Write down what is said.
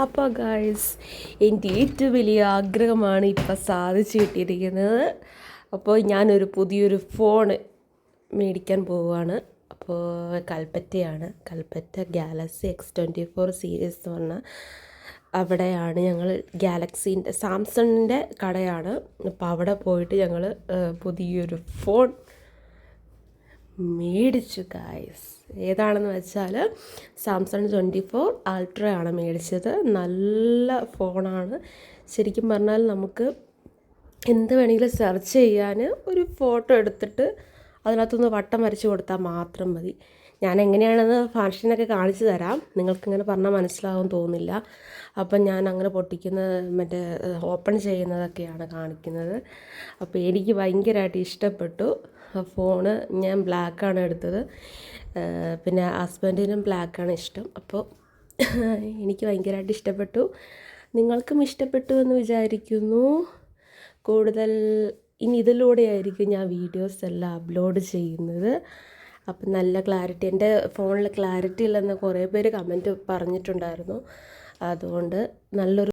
അപ്പോൾ ഗായ്സ്, എൻ്റെ ഏറ്റവും വലിയ ആഗ്രഹമാണ് ഇപ്പം സാധിച്ചു കിട്ടിയിരിക്കുന്നത്. അപ്പോൾ ഞാനൊരു പുതിയൊരു ഫോൺ മേടിക്കാൻ പോവുകയാണ്. അപ്പോൾ കൽപ്പറ്റ ഗാലക്സി X24 സീരീസ് എന്ന് പറഞ്ഞാൽ അവിടെയാണ് ഞങ്ങൾ സാംസങ്ങിൻ്റെ കടയാണ്. അപ്പോൾ അവിടെ പോയിട്ട് ഞങ്ങൾ പുതിയൊരു ഫോൺ മേടിച്ചു ഗായ്സ്. ഏതാണെന്ന് വെച്ചാൽ സാംസങ് 24 അൾട്രയാണ് മേടിച്ചത്. നല്ല ഫോണാണ്. ശരിക്കും പറഞ്ഞാൽ നമുക്ക് എന്ത് വേണമെങ്കിലും സെർച്ച് ചെയ്യാൻ ഒരു ഫോട്ടോ എടുത്തിട്ട് അതിനകത്തൊന്ന് വട്ടം വരച്ച് കൊടുത്താൽ മാത്രം മതി. ഞാൻ എങ്ങനെയാണെന്ന് ഫംഗ്ഷനൊക്കെ കാണിച്ചു തരാം. നിങ്ങൾക്കിങ്ങനെ പറഞ്ഞാൽ മനസ്സിലാവും തോന്നില്ല. അപ്പം ഞാൻ അങ്ങനെ ഓപ്പൺ ചെയ്യുന്നതൊക്കെയാണ് കാണിക്കുന്നത്. അപ്പോൾ എനിക്ക് ഭയങ്കരമായിട്ട് ഇഷ്ടപ്പെട്ടു ഫോണ്. ഞാൻ ബ്ലാക്കാണ് എടുത്തത്, പിന്നെ ഹസ്ബൻഡിനും ബ്ലാക്കാണ് ഇഷ്ടം. അപ്പോൾ എനിക്ക് ഭയങ്കരമായിട്ട് ഇഷ്ടപ്പെട്ടു. നിങ്ങൾക്കും ഇഷ്ടപ്പെട്ടു എന്ന് വിചാരിക്കുന്നു. കൂടുതൽ ഇനി ഇതിലൂടെയായിരിക്കും ഞാൻ വീഡിയോസ് എല്ലാം അപ്ലോഡ് ചെയ്യുന്നത്. അപ്പം നല്ല ക്ലാരിറ്റി, എൻ്റെ ഫോണിൽ ക്ലാരിറ്റി ഇല്ലെന്ന് കുറേ പേര് കമൻറ്റ് പറഞ്ഞിട്ടുണ്ടായിരുന്നു. അതുകൊണ്ട് നല്ലൊരു